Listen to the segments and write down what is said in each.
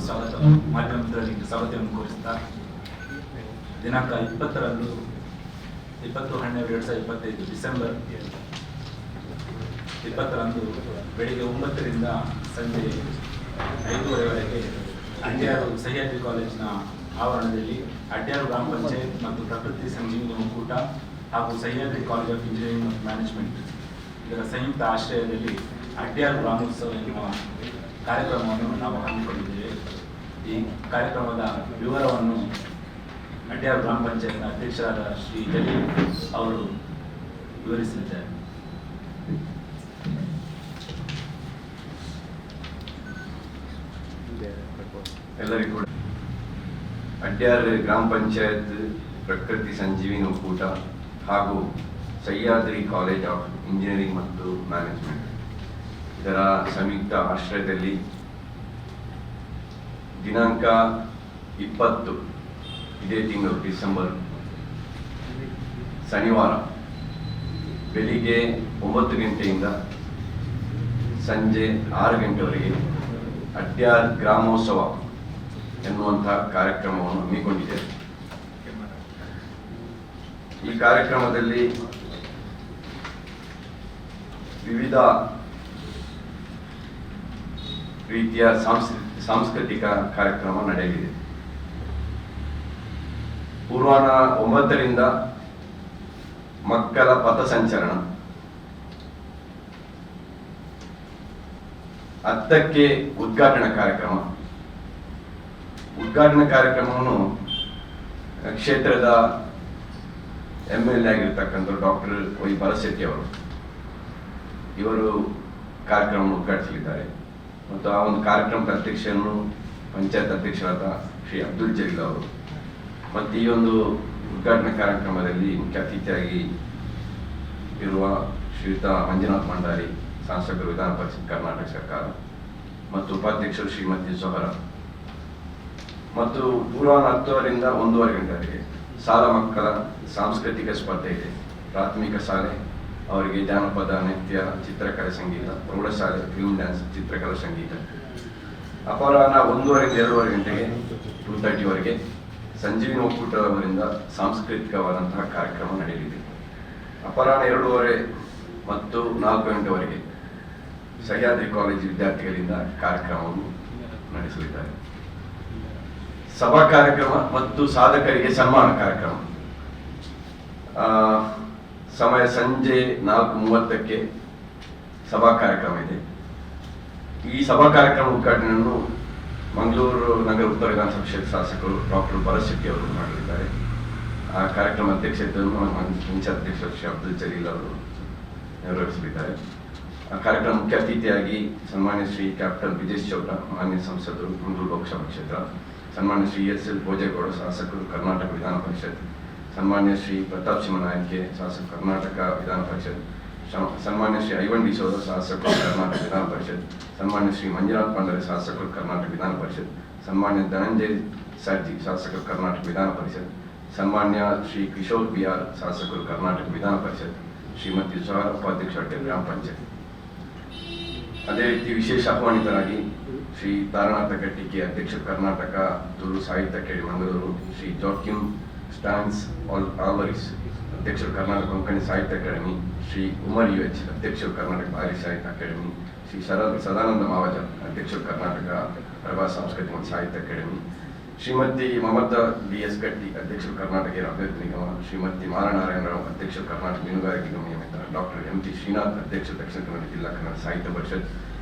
ಮಾಧ್ಯಮದವರಿಗೆ ಸ್ವಾಗತವನ್ನು ಕೋರಿಸುತ್ತಾ ದಿನಾಂಕ 20ರಂದು 20/12/2025 ಡಿಸೆಂಬರ್ 20ರಂದು ಬೆಳಿಗ್ಗೆ 9ರಿಂದ ಸಂಜೆ 5:30ವರೆಗೆ ಅಡ್ಯಾರು ಸಹ್ಯಾದ್ರಿ ಕಾಲೇಜಿನ ಆವರಣದಲ್ಲಿ ಅಡ್ಯಾರು ಗ್ರಾಮ ಪಂಚಾಯತ್ ಮತ್ತು ಪ್ರಕೃತಿ ಸಂಜೀವಿನಿ ಒಕ್ಕೂಟ ಹಾಗೂ ಸಹ್ಯಾದ್ರಿ ಕಾಲೇಜ್ ಆಫ್ ಇಂಜಿನಿಯರಿಂಗ್ ಮತ್ತು ಮ್ಯಾನೇಜ್ಮೆಂಟ್ ಇದರ ಸಂಯುಕ್ತ ಆಶ್ರಯದಲ್ಲಿ ಅಡ್ಯಾರು ಗ್ರಾಮೋತ್ಸವ ಎನ್ನುವ ಕಾರ್ಯಕ್ರಮವನ್ನು ನಾವು ಹಮ್ಮಿಕೊಂಡಿದ್ದೇವೆ. ಈ ಕಾರ್ಯಕ್ರಮದ ವಿವರವನ್ನು ಅಡ್ಯಾರು ಗ್ರಾಮ ಪಂಚಾಯತ್ನ ಅಧ್ಯಕ್ಷರಾದ ಶ್ರೀ ಜಲೀಲ್ ಅವರು ವಿವರಿಸಲಿದ್ದಾರೆ. ಎಲ್ಲರಿಗೂ ಅಡ್ಯಾರು ಗ್ರಾಮ ಪಂಚಾಯತ್ ಪ್ರಕೃತಿ ಸಂಜೀವಿನಿ ಒಕ್ಕೂಟ ಹಾಗೂ ಸಹ್ಯಾದ್ರಿ ಕಾಲೇಜ್ ಆಫ್ ಇಂಜಿನಿಯರಿಂಗ್ ಮತ್ತು ಮ್ಯಾನೇಜ್ಮೆಂಟ್ ಇದರ ಸಂಯುಕ್ತ ಆಶ್ರಯದಲ್ಲಿ ದಿನಾಂಕ 20 ಇದೇ ತಿಂಗಳು ಡಿಸೆಂಬರ್ ಶನಿವಾರ ಬೆಳಿಗ್ಗೆ 9 ಗಂಟೆಯಿಂದ ಸಂಜೆ 6 ಗಂಟೆವರೆಗೆ ಅಡ್ಯಾರು ಗ್ರಾಮೋತ್ಸವ ಎನ್ನುವಂತಹ ಕಾರ್ಯಕ್ರಮವನ್ನು ಹಮ್ಮಿಕೊಂಡಿದೆ. ಈ ಕಾರ್ಯಕ್ರಮದಲ್ಲಿ ವಿವಿಧ ರೀತಿಯ ಸಾಂಸ್ಕೃತಿಕ ಕಾರ್ಯಕ್ರಮ ನಡೆಯಲಿದೆ. ಪೂರ್ವಾಹ್ನ 9ರಿಂದ ಮಕ್ಕಳ ಪಥಸಂಚಲನ, 10ಕ್ಕೆ ಉದ್ಘಾಟನಾ ಕಾರ್ಯಕ್ರಮವನ್ನು ಕ್ಷೇತ್ರದ MLA ಆಗಿರ್ತಕ್ಕಂಥ ಡಾಕ್ಟರ್ ವೈ ಭರಶೆಟ್ಟಿ ಅವರು ಇವರು ಕಾರ್ಯಕ್ರಮವನ್ನು ಉದ್ಘಾಟಿಸಲಿದ್ದಾರೆ. ಮತ್ತು ಆ ಒಂದು ಕಾರ್ಯಕ್ರಮದ ಅಧ್ಯಕ್ಷರನ್ನು ಪಂಚಾಯತ್ ಅಧ್ಯಕ್ಷರಾದ ಶ್ರೀ ಅಬ್ದುಲ್ ಜಲೀಲ್ ಅವರು ಮತ್ತು ಈ ಒಂದು ಉದ್ಘಾಟನಾ ಕಾರ್ಯಕ್ರಮದಲ್ಲಿ ಮುಖ್ಯ ಅತಿಥಿಯಾಗಿ ಇರುವ ಶ್ರೀಯುತ ಮಂಜುನಾಥ್ ಭಂಡಾರಿ, ಶಾಸಕರು, ವಿಧಾನ ಪರಿಷತ್ ಕರ್ನಾಟಕ ಸರ್ಕಾರ, ಮತ್ತು ಉಪಾಧ್ಯಕ್ಷರು ಶ್ರೀಮತಿ ಜೋಹರ, ಮತ್ತು ಪೂರ್ವಾಹ್ನ 10ರಿಂದ 1:30 ಗಂಟೆವರೆಗೆ ಶಾಲಾ ಮಕ್ಕಳ ಸಾಂಸ್ಕೃತಿಕ ಸ್ಪರ್ಧೆ ಇದೆ. ಪ್ರಾಥಮಿಕ ಶಾಲೆ ಅವರಿಗೆ ಜಾನಪದ, ನೃತ್ಯ, ಚಿತ್ರಕಲೆ, ಸಂಗೀತ, ಪ್ರೌಢಶಾಲೆ ಫಿಲ್ಮ್ ಡ್ಯಾನ್ಸ್, ಚಿತ್ರಕಲಾ ಸಂಗೀತ. ಅಪರಾಹ್ನ 1:30ರಿಂದ 2:30 ಗಂಟೆಗೆ 2:30ವರೆಗೆ ಸಂಜೀವಿನಿ ಒಕ್ಕೂಟದವರಿಂದ ಸಾಂಸ್ಕೃತಿಕವಾದಂತಹ ಕಾರ್ಯಕ್ರಮ ನಡೆಯಲಿದೆ. ಅಪರಾಹ್ನ 2:30 ಮತ್ತು 4 ಗಂಟೆವರೆಗೆ ಸಹ್ಯಾದ್ರಿ ಕಾಲೇಜು ವಿದ್ಯಾರ್ಥಿಗಳಿಂದ ಕಾರ್ಯಕ್ರಮವನ್ನು ನಡೆಸಲಿದ್ದಾರೆ. ಸಭಾ ಕಾರ್ಯಕ್ರಮ ಮತ್ತು ಸಾಧಕರಿಗೆ ಸನ್ಮಾನ ಕಾರ್ಯಕ್ರಮ ಸಮಯ ಸಂಜೆ 4:30ಕ್ಕೆ ಸಭಾ ಕಾರ್ಯಕ್ರಮ ಇದೆ. ಈ ಸಭಾ ಕಾರ್ಯಕ್ರಮ ಉದ್ಘಾಟನೆಯನ್ನು ಮಂಗಳೂರು ನಗರ ಉತ್ತರ ವಿಧಾನಸಭಾ ಕ್ಷೇತ್ರ ಶಾಸಕರು ಡಾಕ್ಟರ್ ಭರಶೆಟ್ಟಿ ಅವರು ಮಾಡಲಿದ್ದಾರೆ. ಆ ಕಾರ್ಯಕ್ರಮ ಅಧ್ಯಕ್ಷತೆಯನ್ನು ಪಂಚಾಯತ್ ಅಧ್ಯಕ್ಷ ಶ್ರೀ ಅಬ್ದುಲ್ ಜಲೀಲ್ ಅವರು ನೆರವೇರಿಸಲಿದ್ದಾರೆ. ಆ ಕಾರ್ಯಕ್ರಮ ಮುಖ್ಯ ಅತಿಥಿಯಾಗಿ ಸನ್ಮಾನ್ಯ ಶ್ರೀ ಕ್ಯಾಪ್ಟನ್ ವಿಜೇಶ್ ಚೌಟ, ಮಾನ್ಯ ಸಂಸದರು, ಮಂಗಳೂರು ಲೋಕಸಭಾ ಕ್ಷೇತ್ರ, ಸನ್ಮಾನ್ಯ ಶ್ರೀ SL ಭೋಜೇಗೌಡ, ಶಾಸಕರು, ಕರ್ನಾಟಕ ವಿಧಾನ ಪರಿಷತ್, ಸನ್ಮಾನ್ಯ ಶ್ರೀ ಪ್ರತಾಪ್ ಸಿಂಹನಾಯ್ಕೆ, ಶಾಸಕ, ಕರ್ನಾಟಕ ವಿಧಾನ ಪರಿಷತ್, ಸನ್ಮಾನ್ಯ ಶ್ರೀ ಐವನ್ ಡಿಸೋದ, ಶಾಸಕರು, ಕರ್ನಾಟಕ ವಿಧಾನ ಪರಿಷತ್, ಸನ್ಮಾನ್ಯ ಶ್ರೀ ಮಂಜುನಾಥ್ ಭಂಡಾರಿ, ಶಾಸಕರು, ಕರ್ನಾಟಕ ವಿಧಾನ ಪರಿಷತ್, ಸನ್ಮಾನ್ಯ ಧನಂಜಯ್ ಸರ್ಜಿ, ಶಾಸಕರು, ಕರ್ನಾಟಕ ವಿಧಾನ ಪರಿಷತ್, ಸನ್ಮಾನ್ಯ ಶ್ರೀ ಕಿಶೋರ್ ಬಿಆರ್, ಶಾಸಕರು, ಕರ್ನಾಟಕ ವಿಧಾನ ಪರಿಷತ್, ಶ್ರೀಮತಿ ಜೋಹರ, ಉಪಾಧ್ಯಕ್ಷ ಅಡ್ಯಾರು ಗ್ರಾಮ ಪಂಚಾಯತ್. ಅದೇ ರೀತಿ ವಿಶೇಷ ಆಹ್ವಾನಿತರಾಗಿ ಶ್ರೀ ತಾರನಾಥ ಗಟ್ಟಿಗೆ, ಅಧ್ಯಕ್ಷರು, ಕರ್ನಾಟಕ ತುಳು ಸಾಹಿತ್ಯ ಅಕಾಡೆಮಿ ಮಂಗಳೂರು, ಶ್ರೀ ಜಾಕ್ಯೂಮ್ ಸ್ಟಾನ್ಸ್ ಆಲ್ವರಿಸ್, ಅಧ್ಯಕ್ಷರು, ಕರ್ನಾಟಕ ಕೊಂಕಣಿ ಸಾಹಿತ್ಯ ಅಕಾಡೆಮಿ, ಶ್ರೀ ಉಮರ್ UH, ಅಧ್ಯಕ್ಷರು, ಕರ್ನಾಟಕ ಬಾರಿ ಸಾಹಿತ್ಯ ಅಕಾಡೆಮಿ, ಶ್ರೀ ಸದಾನಂದ ಮಾವಜ, ಅಧ್ಯಕ್ಷರು, ಕರ್ನಾಟಕ ಪ್ರಭಾ ಸಾಂಸ್ಕೃತಿಕ ಮತ್ತು ಸಾಹಿತ್ಯ ಅಕಾಡೆಮಿ, ಶ್ರೀಮತಿ ಮಮತಾ BS ಗಟ್ಟಿ, ಅಧ್ಯಕ್ಷರು, ಕರ್ನಾಟಕ ಅಭಿವೃದ್ಧಿ ನಿಗಮ, ಶ್ರೀಮತಿ ಮಾರನಾರಾಯಣ ರಾವ್, ಅಧ್ಯಕ್ಷರು, ಕರ್ನಾಟಕ ಮೀನುಗಾರಿಕೆ ನಿಗಮ ನಿಯಮಿತ, ಡಾಕ್ಟರ್ MT ಶ್ರೀನಾಥ್, ಅಧ್ಯಕ್ಷರು, ದಕ್ಷಿಣ ಕನ್ನಡ ಜಿಲ್ಲಾ ಕನ್ನಡ ಸಾಹಿತ್ಯ ಪರಿಷತ್,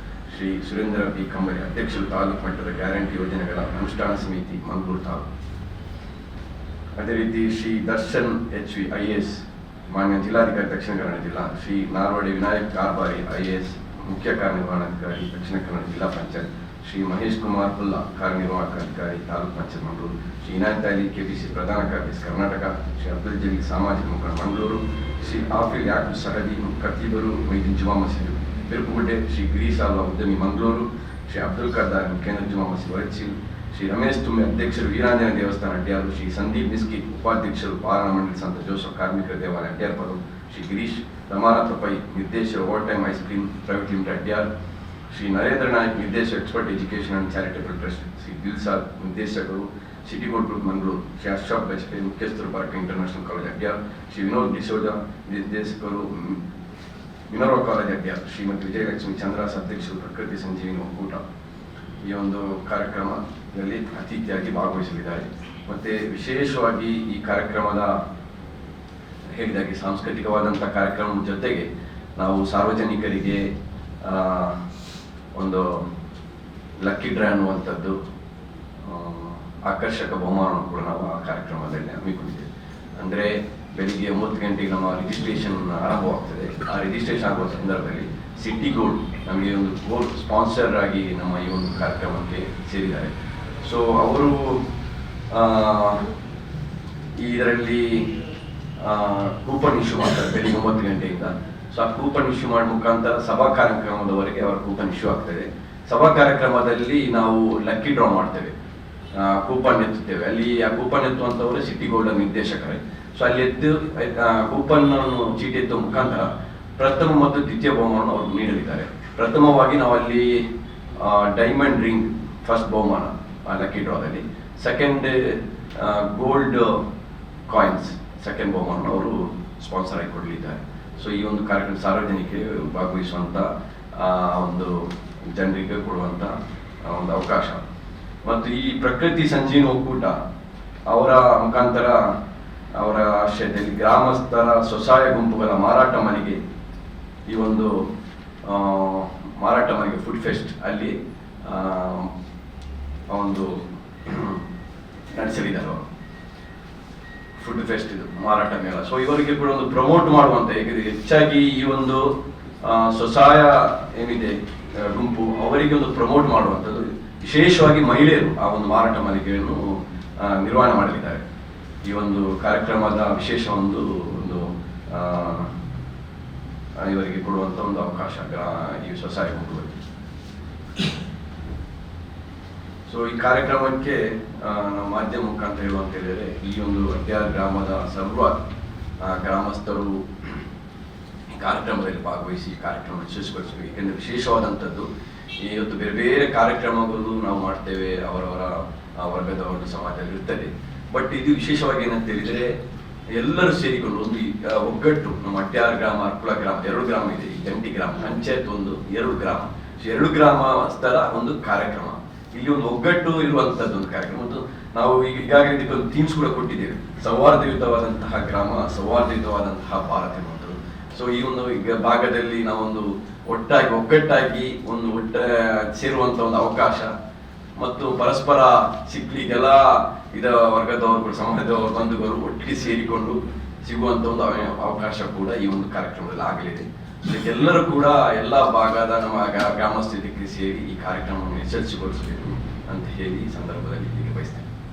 ಶ್ರೀ ಸುರೇಂದ್ರ B ಕಂಬರಿ, ಅಧ್ಯಕ್ಷರು, ತಾಲೂಕು ಮಟ್ಟದ ಗ್ಯಾರಂಟಿ ಯೋಜನೆಗಳ ಅನುಷ್ಠಾನ ಸಮಿತಿ ಮಂಗಳೂರು ತಾಲೂಕು. ಅದೇ ರೀತಿ ಶ್ರೀ ದರ್ಶನ್ HV IAS, ಮಾನ್ಯ ಜಿಲ್ಲಾಧಿಕಾರಿ, ದಕ್ಷಿಣ ಕನ್ನಡ ಜಿಲ್ಲಾ, ಶ್ರೀ ನಾರ್ವಡಿ ವಿನಾಯಕ್ ಕಾರ್ಬಾರಿ IAS, ಮುಖ್ಯ ಕಾರ್ಯನಿರ್ವಹಣಾಧಿಕಾರಿ, ದಕ್ಷಿಣ ಕನ್ನಡ ಜಿಲ್ಲಾ ಪಂಚಾಯತ್, ಶ್ರೀ ಮಹೇಶ್ ಕುಮಾರ್ ಪುಲ್ಲ, ಕಾರ್ಯನಿರ್ವಾಹಕ ಅಧಿಕಾರಿ, ತಾಲೂಕು ಪಂಚಾಯತ್ ಮಂಗಳೂರು, ಶ್ರೀ ಇನಾಯತ್ ಅಲಿ KBC ಪ್ರಧಾನ ಕಾರ್ಯದರ್ಶಿ ಕರ್ನಾಟಕ, ಶ್ರೀ ಅಬ್ದುಲ್ ಜಲೀಲ್ ಸಾಮಾಜಿಕ ಮುಖಂಡ ಮಂಗಳೂರು, ಶ್ರೀ ಆಫಿಲ್ ಯಾಕೂಬ್ ಸಹದಿ, ಖತೀಬರು, ಮೊಯ್ದೀನ್ ಜುಮಾ ಮಸೀದ್ ಬಿರುಕುಗುಡ್ಡೆ, ಶ್ರೀ ಗಿರೀಶ್ ಅಲ್ವಾ ಉದ್ಯಮಿ ಮಂಗಳೂರು, ಶ್ರೀ ಅಬ್ದುಲ್ ಕರ್ದಾರ್, ಕೇಂದ್ರ ಜುಮಾ ಮಸೀದ್ ವರಚಿಲ್, ಶ್ರೀ ರಮೇಶ್ ತುಂಬೆ, ಅಧ್ಯಕ್ಷರು, ವೀರಾಂಜನೇಯ ದೇವಸ್ಥಾನ ಅಡ್ಯಾರು, ಶ್ರೀ ಸಂದೀಪ್ ನಿಸ್ಕಿ, ಉಪಾಧ್ಯಕ್ಷರು, ಪಾಲನಾ ಮಂಡಳಿ, ಸಂತ ಜೋಸಫ್ ಕಾರ್ಮಿಕರ ದೇವಾಲಯ ಅಡ್ಯಾರ್, ಶ್ರೀ ಗಿರೀಶ್ ರಮಾನಾಥ ಪೈ, ನಿರ್ದೇಶಕರು, over time ice cream private limited Adyar, Shri Narendra Nayak ನಿರ್ದೇಶಕ expert education and charitable trust, Shri Dilshad ನಿರ್ದೇಶಕರು, city gold group Mangaluru, Shri Ashraf Bajpe ಮುಖ್ಯಸ್ಥರು, ಭಾರತ ಇಂಟರ್ನ್ಯಾಷನಲ್ ಕಾಲೇಜ್ ಅಡ್ಯಾರ್, ಶ್ರೀ ವಿನೋದ್ ಡಿಸೋಜಾ ನಿರ್ದೇಶಕರು, ಮಿನರ್ವಾ ಕಾಲೇಜ್ ಅಡ್ಯಾರ್, ಶ್ರೀಮತಿ ವಿಜಯಲಕ್ಷ್ಮಿ ಚಂದ್ರಾಸ್ ಅಧ್ಯಕ್ಷರು, ಪ್ರಕೃತಿ ಸಂಜೀವಿನಿ ಒಕ್ಕೂಟ ಈ ಒಂದು ಕಾರ್ಯಕ್ರಮದಲ್ಲಿ ಅತಿಥಿಯಾಗಿ ಭಾಗವಹಿಸಲಿದ್ದಾರೆ. ಮತ್ತು ವಿಶೇಷವಾಗಿ ಈ ಕಾರ್ಯಕ್ರಮದ ಹೇಳಿದಾಗೆ ಸಾಂಸ್ಕೃತಿಕವಾದಂಥ ಕಾರ್ಯಕ್ರಮದ ಜೊತೆಗೆ ನಾವು ಸಾರ್ವಜನಿಕರಿಗೆ ಒಂದು ಲಕ್ಕಿ ಡ್ರಾ ಅನ್ನುವಂಥದ್ದು ಆಕರ್ಷಕ ಬಹುಮಾನವನ್ನು ಕೂಡ ನಾವು ಆ ಕಾರ್ಯಕ್ರಮದಲ್ಲಿ ಹಮ್ಮಿಕೊಂಡಿದ್ದೇವೆ. ಅಂದರೆ ಬೆಳಿಗ್ಗೆ 9 ಗಂಟೆಗೆ ನಮ್ಮ ರಿಜಿಸ್ಟ್ರೇಷನ್ ಆರಂಭವಾಗ್ತದೆ. ಆ ರಿಜಿಸ್ಟ್ರೇಷನ್ ಆಗುವ ಸಂದರ್ಭದಲ್ಲಿ ಸಿಟಿ ಗೋಲ್ಡ್ ನಮಗೆ ಒಂದು ಗೋಲ್ಡ್ ಸ್ಪಾನ್ಸರ್ ಆಗಿ ನಮ್ಮ ಈ ಒಂದು ಕಾರ್ಯಕ್ರಮಕ್ಕೆ ಸೇರಿದ್ದಾರೆ. ಸೊ ಅವರು ಇದರಲ್ಲಿ ಕೂಪನ್ ಇಶ್ಯೂ ಮಾಡ್ತಾರೆ ಬೆಳಿಗ್ಗೆ 9 ಗಂಟೆಯಿಂದ. ಸೊ ಆ ಕೂಪನ್ ಇಶ್ಯೂ ಮಾಡೋ ಮುಖಾಂತರ ಸಭಾ ಕಾರ್ಯಕ್ರಮದವರೆಗೆ ಅವರ ಕೂಪನ್ ಇಶ್ಯೂ ಆಗ್ತದೆ. ಸಭಾ ಕಾರ್ಯಕ್ರಮದಲ್ಲಿ ನಾವು ಲಕ್ಕಿ ಡ್ರಾ ಮಾಡ್ತೇವೆ, ಕೂಪನ್ ಎತ್ತುತ್ತೇವೆ. ಅಲ್ಲಿ ಆ ಕೂಪನ್ ಎತ್ತುವಂಥವರು ಸಿಟಿ ಗೋಲ್ಡ್ ನಿರ್ದೇಶಕರೇ. ಸೊ ಅಲ್ಲಿ ಎದ್ದು ಕೂಪನ್ ಅನ್ನು ಚೀಟಿ ಎತ್ತುವ ಮುಖಾಂತರ ಪ್ರಥಮ ಮತ್ತು ದ್ವಿತೀಯ ಬಹುಮಾನ ಅವರು ನೀಡಲಿದ್ದಾರೆ. ಪ್ರಥಮವಾಗಿ ನಾವು ಅಲ್ಲಿ ಡೈಮಂಡ್ ರಿಂಗ್ ಫಸ್ಟ್ ಬಹುಮಾನ ಲಕ್ಕಿ ಡ್ರಾದಲ್ಲಿ, ಸೆಕೆಂಡ್ ಗೋಲ್ಡ್ ಕಾಯಿನ್ಸ್ ಸೆಕೆಂಡ್ ಬಹುಮಾನ ಅವರು ಸ್ಪಾನ್ಸರ್ ಆಗಿ ಕೊಡಲಿದ್ದಾರೆ. ಸೊ ಈ ಒಂದು ಕಾರ್ಯಕ್ರಮ ಸಾರ್ವಜನಿಕರಿಗೆ ಭಾಗವಹಿಸುವಂಥ ಒಂದು ಜನರಿಗೆ ಕೊಡುವಂಥ ಒಂದು ಅವಕಾಶ. ಮತ್ತು ಈ ಪ್ರಕೃತಿ ಸಂಜೀವಿನಿ ಒಕ್ಕೂಟ ಅವರ ಮುಖಾಂತರ ಅವರ ಆಶ್ರಯದಲ್ಲಿ ಗ್ರಾಮಸ್ಥರ ಸ್ವಸಹಾಯ ಗುಂಪುಗಳ ಮಾರಾಟ ಮಳಿಗೆ, ಈ ಒಂದು ಮಾರಾಟ ಮಳಿಗೆ ಫುಡ್ ಫೆಸ್ಟ್ ಅಲ್ಲಿ ಒಂದು ನಡೆಸಲಿದ್ದಾರೆ ಅವರು ಫುಡ್ ಫೆಸ್ಟ್, ಇದು ಮಾರಾಟ ಮೇಳ. ಸೊ ಇವರಿಗೆ ಕೂಡ ಒಂದು ಪ್ರಮೋಟ್ ಮಾಡುವಂತ, ಹೇಗೆ ಹೆಚ್ಚಾಗಿ ಈ ಒಂದು ಸ್ವಸಹಾಯ ಏನಿದೆ ಗುಂಪು ಅವರಿಗೆ ಒಂದು ಪ್ರಮೋಟ್ ಮಾಡುವಂಥದ್ದು, ವಿಶೇಷವಾಗಿ ಮಹಿಳೆಯರು ಆ ಒಂದು ಮಾರಾಟ ಮಳಿಗೆಯನ್ನು ನಿರ್ವಹಣೆ ಮಾಡಲಿದ್ದಾರೆ. ಈ ಒಂದು ಕಾರ್ಯಕ್ರಮದ ವಿಶೇಷ ಒಂದು ಇವರಿಗೆ ಕೊಡುವಂಥ ಒಂದು ಅವಕಾಶ ಈ ಸ್ವಸಹಾಯ ಗುಂಪುಗಳಿಗೆ. ಸೊ ಈ ಕಾರ್ಯಕ್ರಮಕ್ಕೆ ನಾವು ಮಾಧ್ಯಮ ಮುಖಾಂತರ ಹೇಳುವಂತ ಹೇಳಿದರೆ, ಈ ಒಂದು ಅಡ್ಯಾರ್ ಗ್ರಾಮದ ಸರ್ವ ಗ್ರಾಮಸ್ಥರು ಈ ಕಾರ್ಯಕ್ರಮದಲ್ಲಿ ಭಾಗವಹಿಸಿ ಈ ಕಾರ್ಯಕ್ರಮ ಯಶಸ್ವಿಗೊಳಿಸಬೇಕು. ಏಕೆಂದರೆ ವಿಶೇಷವಾದಂಥದ್ದು ಇವತ್ತು ಬೇರೆ ಬೇರೆ ಕಾರ್ಯಕ್ರಮಗಳು ನಾವು ಮಾಡ್ತೇವೆ, ಅವರವರ ವರ್ಗದವರು ಸಮಾಜದಲ್ಲಿ ಇರ್ತದೆ. ಬಟ್ ಇದು ವಿಶೇಷವಾಗಿ ಏನಂತ ಹೇಳಿದರೆ ಎಲ್ಲರೂ ಸೇರಿಕೊಂಡು ಒಂದು ಒಗ್ಗಟ್ಟು, ನಮ್ಮ ಅಡ್ಯಾರ್ ಗ್ರಾಮ, ಅರ್ಕುಳ ಗ್ರಾಮ 2 ಗ್ರಾಮ ಇದೆ, ಈ ಜಂಟಿ ಗ್ರಾಮ ಪಂಚಾಯತ್ 2 ಗ್ರಾಮ, 2 ಗ್ರಾಮಸ್ಥರ ಒಂದು ಕಾರ್ಯಕ್ರಮ. ಇಲ್ಲಿ ಒಂದು ಒಗ್ಗಟ್ಟು ಇರುವಂತದ್ದು ಒಂದು ಕಾರ್ಯಕ್ರಮ. ಮತ್ತು ನಾವು ಈಗಾಗಲೇ ಇದಕ್ಕೊಂದು ಥೀಮ್ಸ್ ಕೂಡ ಕೊಟ್ಟಿದ್ದೇವೆ, ಸೌಹಾರ್ದಯುತವಾದಂತಹ ಗ್ರಾಮ, ಸೌಹಾರ್ದಯುತವಾದಂತಹ ಭಾರತ ಎನ್ನುವಂಥದ್ದು. ಸೊ ಈ ಒಂದು ಈಗ ಭಾಗದಲ್ಲಿ ನಾವೊಂದು ಒಗ್ಗಟ್ಟಾಗಿ ಸೇರುವಂತ ಒಂದು ಅವಕಾಶ, ಮತ್ತು ಪರಸ್ಪರ ಸಿಗ್ಲಿಕ್ಕೆಲ್ಲ ವರ್ಗದವರು, ಸಮಾಜದವರು, ಬಂಧುಗಳು ಒಟ್ಟಿಗೆ ಸೇರಿಕೊಂಡು ಸಿಗುವಂತ ಒಂದು ಅವಕಾಶ ಕೂಡ ಈ ಒಂದು ಕಾರ್ಯಕ್ರಮದಲ್ಲಿ ಆಗಲಿದೆ. ಎಲ್ಲರೂ ಕೂಡ ಎಲ್ಲ ಭಾಗದ ನಮ್ಮ ಗ್ರಾಮಸ್ಥರಿಗೆ ಸೇರಿ ಈ ಕಾರ್ಯಕ್ರಮವನ್ನು ಯಶಸ್ವಿಗೊಳಿಸಬೇಕು ಅಂತ ಹೇಳಿ ಈ ಸಂದರ್ಭದಲ್ಲಿ ಬಯಸ್ತೇನೆ.